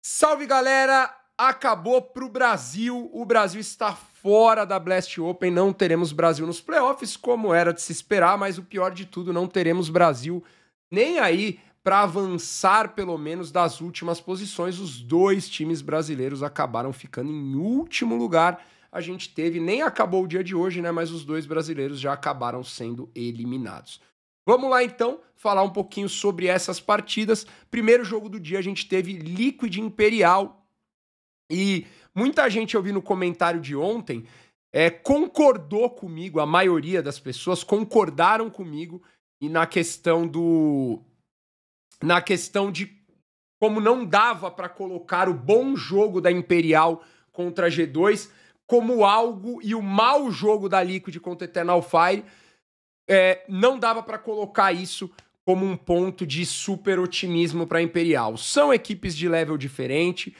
Salve, galera! Acabou pro Brasil. O Brasil está fora da Blast Open. Não teremos Brasil nos playoffs, como era de se esperar, mas o pior de tudo, não teremos Brasil nem aí para avançar, pelo menos, das últimas posições. Os dois times brasileiros acabaram ficando em último lugar. A gente teve, nem acabou o dia de hoje, né? Mas os dois brasileiros já acabaram sendo eliminados. Vamos lá, então, falar um pouquinho sobre essas partidas. Primeiro jogo do dia, a gente teve Liquid Imperial. E muita gente, eu vi no comentário de ontem, concordou comigo, a maioria das pessoas concordaram comigo, e na questão de como não dava para colocar o bom jogo da Imperial contra a G2 como algo, e o mau jogo da Liquid contra a Eternal Fire, não dava para colocar isso como um ponto de super otimismo para a Imperial. São equipes de level diferente,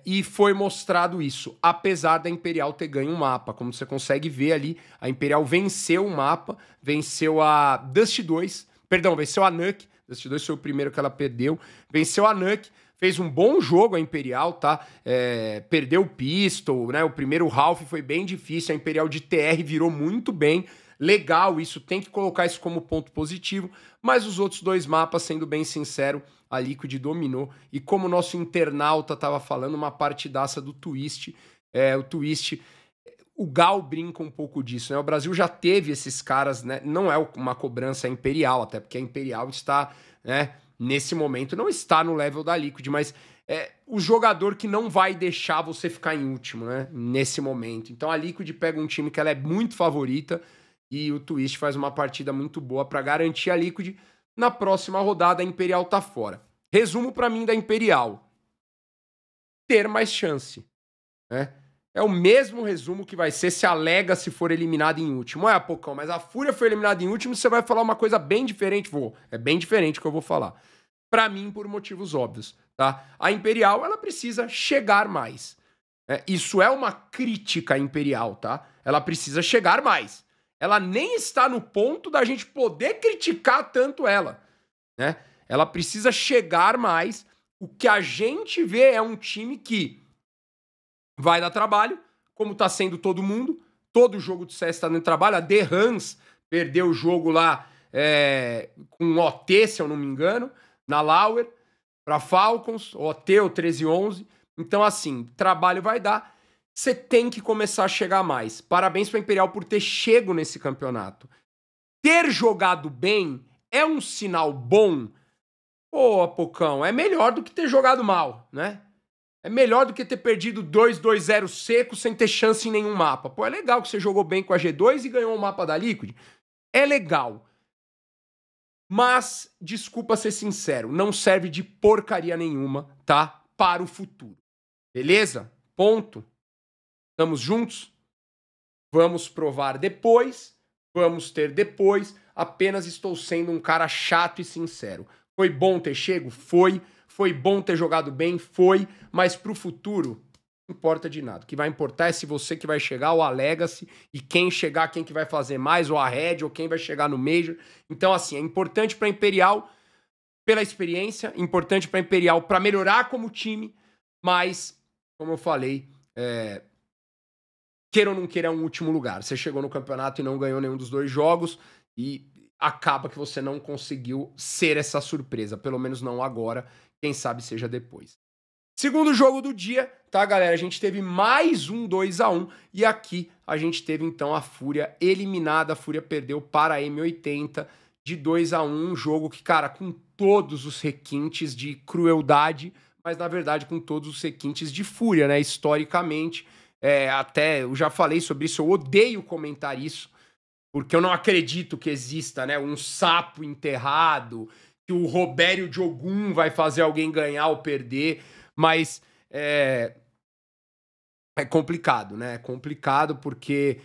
e foi mostrado isso, apesar da Imperial ter ganho um mapa. Como você consegue ver ali, a Imperial venceu o mapa, venceu a Dust 2, perdão, venceu a Nuke. Dust 2 foi o primeiro que ela perdeu, venceu a Nuke. Fez um bom jogo a Imperial, tá? Perdeu o Pistol, né? O primeiro half foi bem difícil, a Imperial de TR virou muito bem. Legal isso, tem que colocar isso como ponto positivo, mas os outros dois mapas, sendo bem sincero, a Liquid dominou. E como o nosso internauta tava falando, uma partidaça do Twist, o Twist, o Gal brinca um pouco disso, né? O Brasil já teve esses caras, né? Não é uma cobrança Imperial, até porque a Imperial está, né, nesse momento, não está no level da Liquid, mas o jogador que não vai deixar você ficar em último, né? Nesse momento. Então a Liquid pega um time que ela é muito favorita, e o Twist faz uma partida muito boa para garantir a Liquid. Na próxima rodada, a Imperial tá fora. Resumo para mim da Imperial: ter mais chance, né? É o mesmo resumo que vai ser se a Legacy for eliminada em último. Pocão, mas a Fúria foi eliminada em último, você vai falar uma coisa bem diferente. É bem diferente o que eu vou falar. Para mim, por motivos óbvios, tá? A Imperial, ela precisa chegar mais. Isso é uma crítica à Imperial, tá? Ela precisa chegar mais. Ela nem está no ponto da gente poder criticar tanto ela, né? Ela precisa chegar mais. O que a gente vê é um time que vai dar trabalho, como tá sendo todo mundo. Todo jogo do CS tá dando trabalho. A The Hans perdeu o jogo lá com OT, se eu não me engano, na Lauer, pra Falcons, OT ou 13-11. Então, assim, trabalho vai dar. Você tem que começar a chegar mais. Parabéns para a Imperial por ter chego nesse campeonato. Ter jogado bem é um sinal bom? Pô, Pocão, é melhor do que ter jogado mal, né? É melhor do que ter perdido 2-2-0 seco sem ter chance em nenhum mapa. Pô, é legal que você jogou bem com a G2 e ganhou o mapa da Liquid. É legal. Mas, desculpa ser sincero, não serve de porcaria nenhuma, tá? Para o futuro. Beleza? Ponto. Estamos juntos? Vamos provar depois, vamos ter depois. Apenas estou sendo um cara chato e sincero. Foi bom ter chego? Foi. Foi bom ter jogado bem? Foi. Mas pro futuro, não importa de nada. O que vai importar é se você que vai chegar ou a Legacy, e quem chegar, quem que vai fazer mais, ou a Red, ou quem vai chegar no Major. Então, assim, é importante pra Imperial pela experiência, importante pra Imperial pra melhorar como time, mas, como eu falei, queira ou não queira, é um último lugar. Você chegou no campeonato e não ganhou nenhum dos dois jogos, e acaba que você não conseguiu ser essa surpresa. Pelo menos não agora, quem sabe seja depois. Segundo jogo do dia, tá, galera? A gente teve mais um 2-1, e aqui a gente teve, então, a Fúria eliminada. A Fúria perdeu para a M80 de 2-1, um jogo que, cara, com todos os requintes de crueldade, mas, na verdade, com todos os requintes de Fúria, né? Historicamente, até eu já falei sobre isso, eu odeio comentar isso, porque eu não acredito que exista, né, um sapo enterrado, que o Robério Diogun vai fazer alguém ganhar ou perder, mas é complicado, né? É complicado porque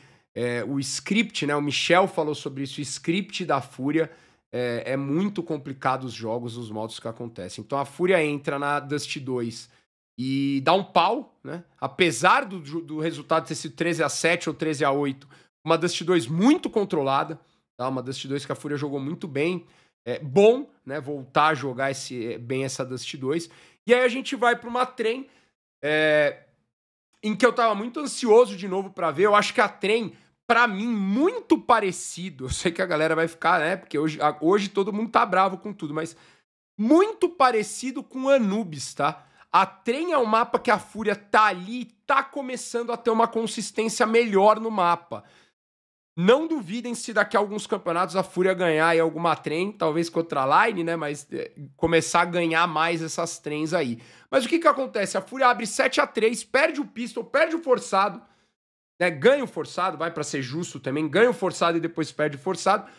o script, né? O Michel falou sobre isso, o script da Fúria é muito complicado, os jogos, os modos que acontecem. Então a Fúria entra na Dust 2 e dá um pau, né? Apesar do resultado ter sido 13-7 ou 13-8, uma Dust 2 muito controlada, tá? Uma Dust 2 que a Fúria jogou muito bem. Bom, né? Voltar a jogar bem essa Dust 2. E aí a gente vai para uma trem em que eu tava muito ansioso de novo para ver. Eu acho que a trem, para mim, muito parecido. Eu sei que a galera vai ficar, né? Porque hoje todo mundo tá bravo com tudo, mas muito parecido com Anubis, tá? A trem é um mapa que a Fúria tá ali e tá começando a ter uma consistência melhor no mapa. Não duvidem se daqui a alguns campeonatos a Fúria ganhar aí alguma trem, talvez contra a Line, né? Mas começar a ganhar mais essas trens aí. Mas o que que acontece? A Fúria abre 7-3, perde o pistol, perde o forçado, né? Ganha o forçado, vai pra ser justo também, ganha o forçado e depois perde o forçado,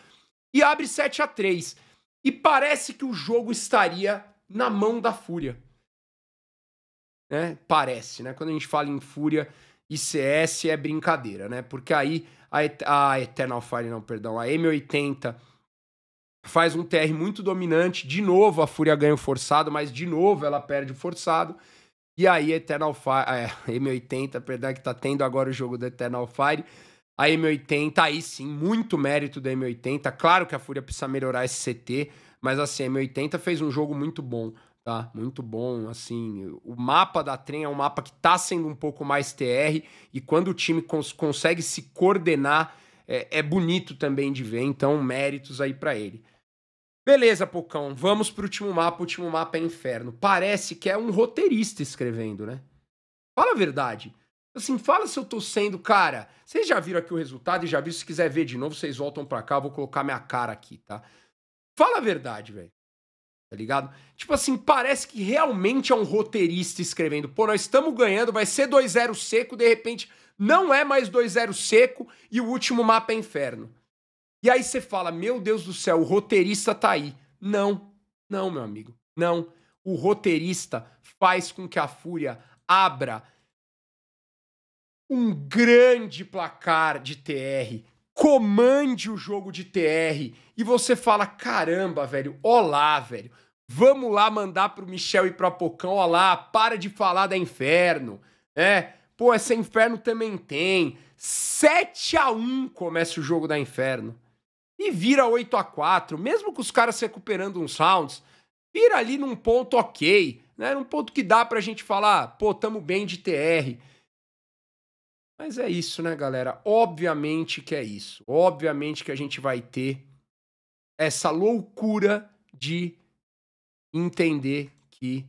e abre 7-3. E parece que o jogo estaria na mão da Fúria. Né? Parece, né? Quando a gente fala em Fúria e CS é brincadeira, né? Porque aí a Eternal Fire, não, perdão, a M80 faz um TR muito dominante. De novo a Fúria ganha o forçado, mas de novo ela perde o forçado. E aí a Eternal Fire, M80, perdão, que tá tendo agora o jogo da Eternal Fire. A M80, aí sim, muito mérito da M80. Claro que a Fúria precisa melhorar esse CT, mas assim, a M80 fez um jogo muito bom, tá? Muito bom, assim. O mapa da Trem é um mapa que tá sendo um pouco mais TR, e quando o time consegue se coordenar, é bonito também de ver, então méritos aí pra ele. Beleza, Pocão, vamos pro último mapa. O último mapa é Inferno. Parece que é um roteirista escrevendo, né? Fala a verdade. Assim, fala se eu tô sendo, cara. Vocês já viram aqui o resultado e já viram. Se quiser ver de novo, vocês voltam pra cá. Eu vou colocar minha cara aqui, tá? Fala a verdade, velho. Tá ligado? Tipo assim, parece que realmente é um roteirista escrevendo. Pô, nós estamos ganhando, vai ser 2-0 seco, de repente não é mais 2-0 seco e o último mapa é Inferno. E aí você fala, meu Deus do céu, o roteirista tá aí. Não, não, meu amigo, não. O roteirista faz com que a Fúria abra um grande placar de TR, comande o jogo de TR, e você fala, caramba, velho, olá, velho, vamos lá mandar pro Michel e pro Apocão, olá, para de falar da Inferno, pô, essa Inferno também tem, 7-1 começa o jogo da Inferno, e vira 8-4, mesmo com os caras recuperando uns rounds, vira ali num ponto ok, né, num ponto que dá pra gente falar, pô, tamo bem de TR. Mas é isso, né, galera? Obviamente que é isso. Obviamente que a gente vai ter essa loucura de entender que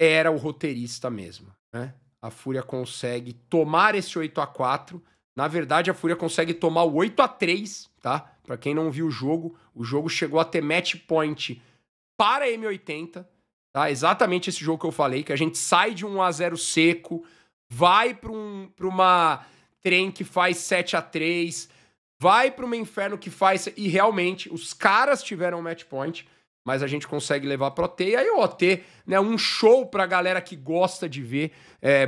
era o roteirista mesmo, né? A Fúria consegue tomar esse 8-4. Na verdade, a Fúria consegue tomar o 8-3, tá? Pra quem não viu o jogo chegou a ter match point para a M80, tá? Exatamente esse jogo que eu falei, que a gente sai de um 1-0 seco, vai para uma trem que faz 7-3, vai para uma Inferno que faz... E realmente, os caras tiveram match point, mas a gente consegue levar pro OT. E aí o OT, né, um show pra galera que gosta de ver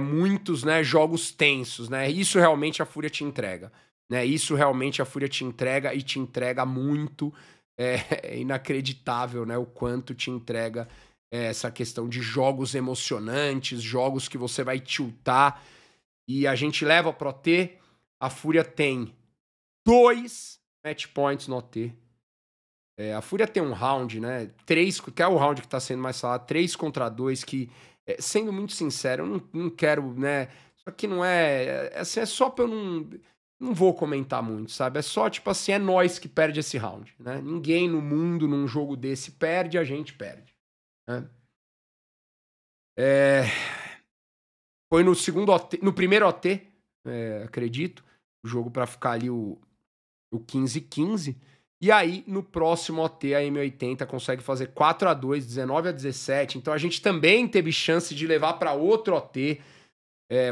muitos, né, jogos tensos, né? Isso realmente a Fúria te entrega, né? Isso realmente a Fúria te entrega e te entrega muito. É inacreditável, né, o quanto te entrega essa questão de jogos emocionantes, jogos que você vai tiltar. E a gente leva pro OT, a Fúria tem 2 match points no OT. A Fúria tem um round, né? 3, que é o round que tá sendo mais falado, 3-2, que, sendo muito sincero, eu não quero, né? Isso aqui não assim, é só pra eu não vou comentar muito, sabe? É só, tipo assim, é nós que perde esse round, né? Ninguém no mundo, num jogo desse, perde, a gente perde, né? Foi no segundo OT, no primeiro OT, acredito, o jogo pra ficar ali o 15-15. E aí, no próximo OT, a M80 consegue fazer 4-2, 19-17. Então a gente também teve chance de levar para outro OT,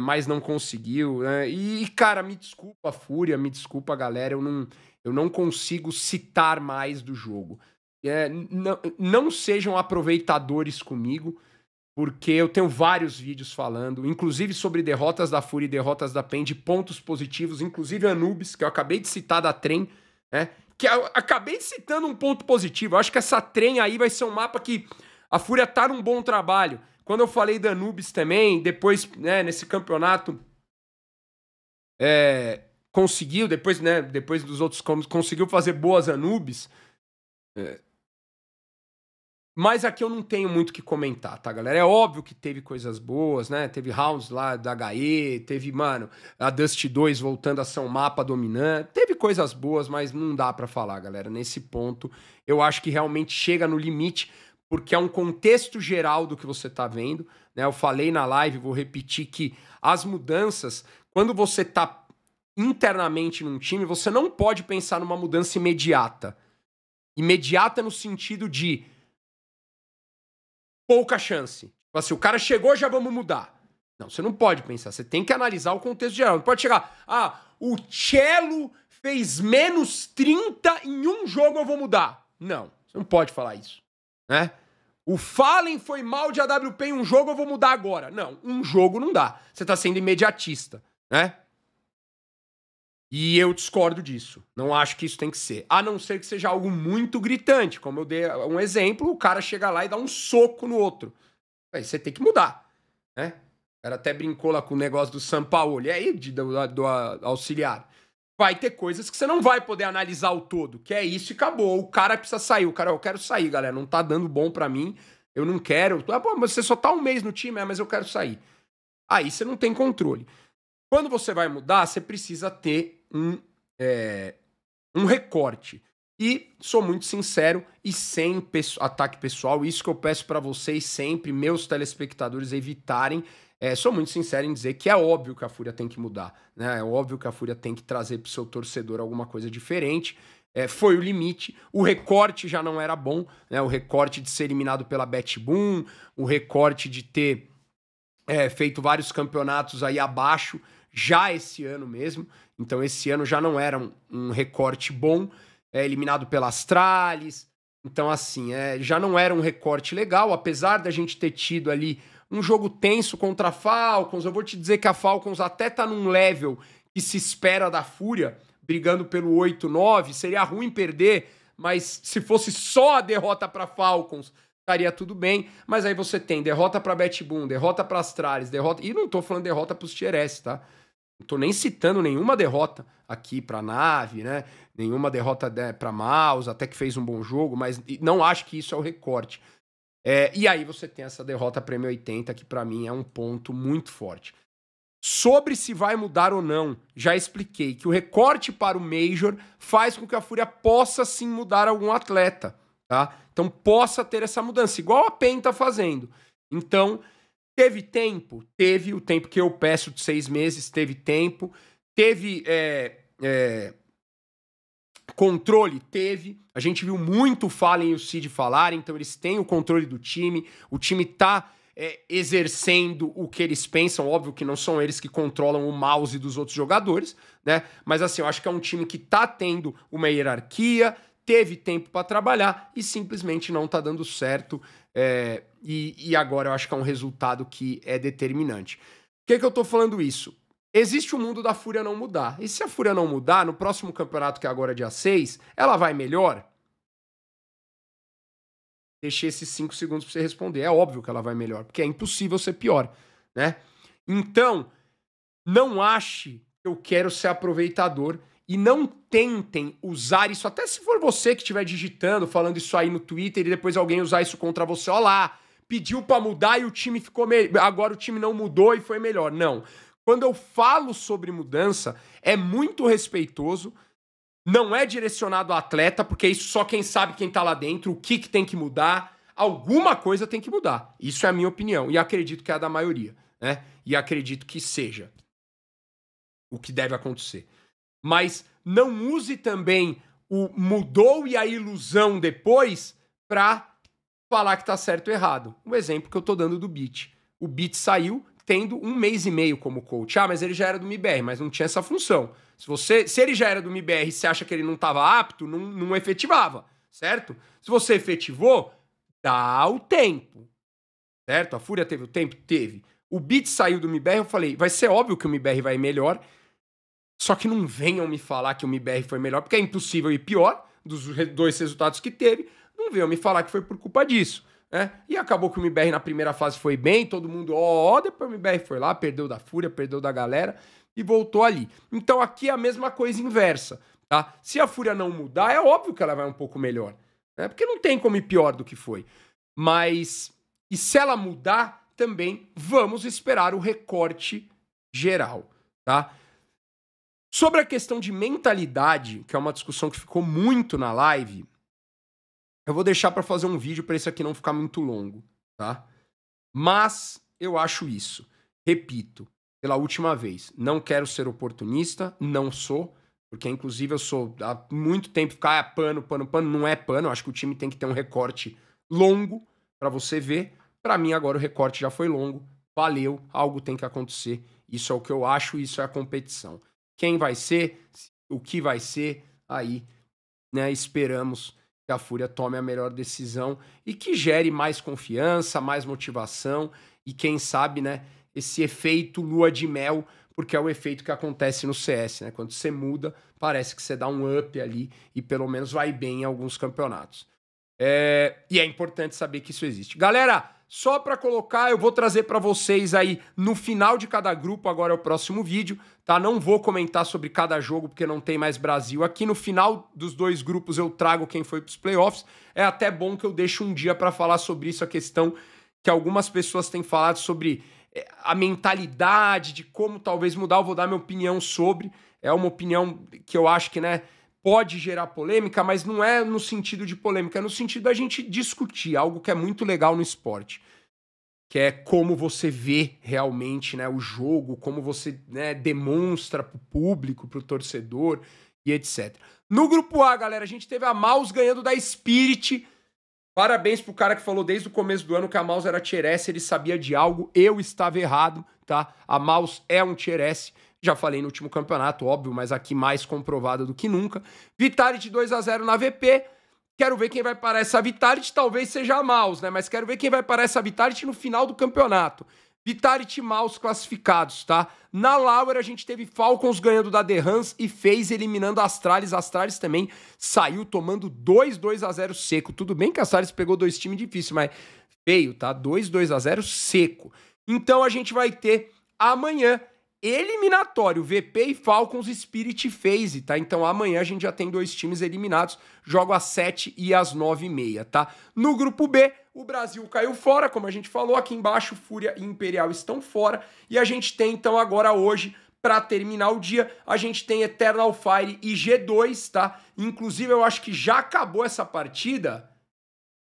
mas não conseguiu, né? E, cara, me desculpa, Fúria, me desculpa, galera, eu não consigo citar mais do jogo. Não sejam aproveitadores comigo, porque eu tenho vários vídeos falando, inclusive sobre derrotas da Fúria e derrotas da PEN, de pontos positivos, inclusive Anubis, que eu acabei de citar da Trem, né? Que eu acabei citando um ponto positivo. Eu acho que essa Trem aí vai ser um mapa que a Fúria tá num bom trabalho. Quando eu falei da Anubis também, depois, né, nesse campeonato, conseguiu, depois, né, depois dos outros, conseguiu fazer boas Anubis. Mas aqui eu não tenho muito o que comentar, tá, galera? É óbvio que teve coisas boas, né? Teve rounds lá da HE, teve, mano, a Dust 2 voltando a ser um mapa dominante. Teve coisas boas, mas não dá pra falar, galera. Nesse ponto, eu acho que realmente chega no limite, porque é um contexto geral do que você tá vendo, né? Eu falei na live, vou repetir que as mudanças, quando você tá internamente num time, você não pode pensar numa mudança imediata. Imediata no sentido de pouca chance. Tipo assim, o cara chegou, já vamos mudar. Não, você não pode pensar. Você tem que analisar o contexto geral. Não pode chegar, o Cello fez menos 30 em um jogo, eu vou mudar. Não, você não pode falar isso, né? O Fallen foi mal de AWP em um jogo, eu vou mudar agora. Não, um jogo não dá. Você tá sendo imediatista, né? E eu discordo disso. Não acho que isso tem que ser. A não ser que seja algo muito gritante. Como eu dei um exemplo, o cara chega lá e dá um soco no outro. Aí você tem que mudar, né? O cara até brincou lá com o negócio do Sampaoli. E aí, do auxiliar. Vai ter coisas que você não vai poder analisar o todo. Que é isso e acabou. O cara precisa sair. O cara, eu quero sair, galera. Não tá dando bom pra mim. Eu não quero. Pô, mas você só tá um mês no time. Mas eu quero sair. Aí você não tem controle. Quando você vai mudar, você precisa ter um recorte. E sou muito sincero e sem ataque pessoal, isso que eu peço para vocês sempre, meus telespectadores, evitarem. Sou muito sincero em dizer que é óbvio que a Fúria tem que mudar, né? É óbvio que a Fúria tem que trazer pro seu torcedor alguma coisa diferente. Foi o limite. O recorte já não era bom, né? O recorte de ser eliminado pela BetBoom, o recorte de ter feito vários campeonatos aí abaixo, já esse ano mesmo. Então esse ano já não era um recorte bom, eliminado pela Astralis. Então assim, já não era um recorte legal, apesar da gente ter tido ali um jogo tenso contra a Falcons. Eu vou te dizer que a Falcons até tá num level que se espera da Fúria, brigando pelo 8-9, seria ruim perder, mas se fosse só a derrota para Falcons, estaria tudo bem. Mas aí você tem derrota para BetBoom, derrota para Astralis, derrota... E não tô falando derrota pros Tier S, tá? Não tô nem citando nenhuma derrota aqui pra Nave, né? Nenhuma derrota pra Mouse, até que fez um bom jogo, mas não acho que isso é o recorte. E aí você tem essa derrota pra M80, que pra mim é um ponto muito forte. Sobre se vai mudar ou não, já expliquei que o recorte para o Major faz com que a Fúria possa sim mudar algum atleta, tá? Então possa ter essa mudança, igual a PEN tá fazendo. Então... Teve tempo? Teve. O tempo que eu peço de 6 meses, teve tempo. Teve controle? Teve. A gente viu muito o Fallen e o Cid falarem, então eles têm o controle do time. O time tá exercendo o que eles pensam. Óbvio que não são eles que controlam o mouse dos outros jogadores, né? Mas assim, eu acho que é um time que tá tendo uma hierarquia, teve tempo para trabalhar e simplesmente não tá dando certo. E agora eu acho que é um resultado que é determinante. Por que eu tô falando isso? Existe o mundo da Fúria não mudar. E se a Fúria não mudar, no próximo campeonato, que é agora dia 6, ela vai melhor? Deixei esses 5 segundos pra você responder. É óbvio que ela vai melhor, porque é impossível ser pior, né? Então, não ache que eu quero ser aproveitador e não tentem usar isso, até se for você que estiver digitando, falando isso aí no Twitter e depois alguém usar isso contra você. Olha lá, pediu pra mudar e o time ficou melhor. Agora o time não mudou e foi melhor. Não. Quando eu falo sobre mudança, é muito respeitoso, não é direcionado ao atleta, porque isso só quem sabe quem tá lá dentro, o que tem que mudar. Alguma coisa tem que mudar. Isso é a minha opinião e acredito que é a da maioria, né? E acredito que seja o que deve acontecer. Mas não use também o mudou e a ilusão depois pra falar que tá certo ou errado. Um exemplo que eu tô dando do Beat. O Beat saiu tendo 1 mês e meio como coach. Mas ele já era do MIBR, mas não tinha essa função. Se ele já era do MIBR e você acha que ele não tava apto, não efetivava, certo? Se você efetivou, dá o tempo, certo? A Fúria teve o tempo? Teve. O Beat saiu do MIBR, eu falei, vai ser óbvio que o MIBR vai melhor. Só que não venham me falar que o MIBR foi melhor, porque é impossível ir pior dos 2 resultados que teve. Não venham me falar que foi por culpa disso, né? E acabou que o MIBR na primeira fase foi bem, todo mundo, depois o MIBR foi lá, perdeu da Fúria, perdeu da galera e voltou ali. Então aqui é a mesma coisa inversa, tá? Se a Fúria não mudar, é óbvio que ela vai um pouco melhor, né? Porque não tem como ir pior do que foi. Mas, e se ela mudar, também vamos esperar o recorte geral, tá? Sobre a questão de mentalidade, que é uma discussão que ficou muito na live, eu vou deixar para fazer um vídeo para esse aqui não ficar muito longo, tá? Mas eu acho isso. Repito, pela última vez, não quero ser oportunista, não sou, porque inclusive eu sou há muito tempo ficar pano, não é pano, eu acho que o time tem que ter um recorte longo para você ver. Para mim agora o recorte já foi longo, valeu, algo tem que acontecer. Isso é o que eu acho, isso é a competição. Quem vai ser, o que vai ser, aí, né, esperamos que a Fúria tome a melhor decisão e que gere mais confiança, mais motivação e quem sabe, né, esse efeito lua de mel, porque é o efeito que acontece no CS, né? Quando você muda, parece que você dá um up ali e pelo menos vai bem em alguns campeonatos. E é importante saber que isso existe. Galera, só para colocar, eu vou trazer para vocês aí no final de cada grupo, agora é o próximo vídeo, tá? Não vou comentar sobre cada jogo porque não tem mais Brasil. Aqui no final dos 2 grupos eu trago quem foi pros playoffs. É até bom que eu deixe um dia para falar sobre isso, a questão que algumas pessoas têm falado sobre a mentalidade de como talvez mudar. Eu vou dar minha opinião sobre. É uma opinião que eu acho que, né, pode gerar polêmica, mas não é no sentido de polêmica, é no sentido da gente discutir algo que é muito legal no esporte, que é como você vê realmente, né, o jogo, como você, né, demonstra pro público, pro torcedor e etc. No grupo A, galera, a gente teve a Mouse ganhando da Spirit. Parabéns pro cara que falou desde o começo do ano que a Mouse era Tier S, ele sabia de algo, eu estava errado, tá? A Mouse é um Tier S. Já falei no último campeonato, óbvio, mas aqui mais comprovado do que nunca. Vitality 2-0 na VP. Quero ver quem vai parar essa Vitality. Talvez seja a Mouse, né? Mas quero ver quem vai parar essa Vitality no final do campeonato. Vitality e Mouse classificados, tá? Na Lauer a gente teve Falcons ganhando da The Huns e FaZe eliminando a Astralis. A Astralis também saiu tomando 2-0 seco. Tudo bem que a Astralis pegou 2 times difíceis, mas feio, tá? 2-0 seco. Então a gente vai ter amanhã eliminatório, VP e Falcons, Spirit e FaZe, tá? Então amanhã a gente já tem 2 times eliminados, jogo às 7 e às 9h30, tá? No grupo B, o Brasil caiu fora, como a gente falou, aqui embaixo Fúria e Imperial estão fora, e a gente tem então agora hoje, pra terminar o dia, a gente tem Eternal Fire e G2, tá? Inclusive eu acho que já acabou essa partida.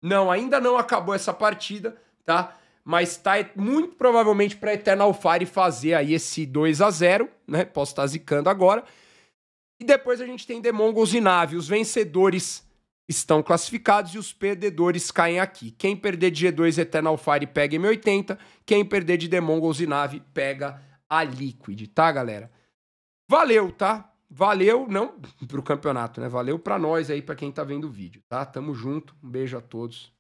Não, ainda não acabou essa partida, tá? Mas tá muito provavelmente para Eternal Fire fazer aí esse 2-0, né? Posso estar zicando agora. E depois a gente tem The Mongols e Nave. Os vencedores estão classificados e os perdedores caem aqui. Quem perder de G2 Eternal Fire pega M80. Quem perder de The Mongols e Nave pega a Liquid, tá, galera? Valeu, tá? Valeu, não pro campeonato, né? Valeu pra nós aí, pra quem tá vendo o vídeo, tá? Tamo junto. Um beijo a todos.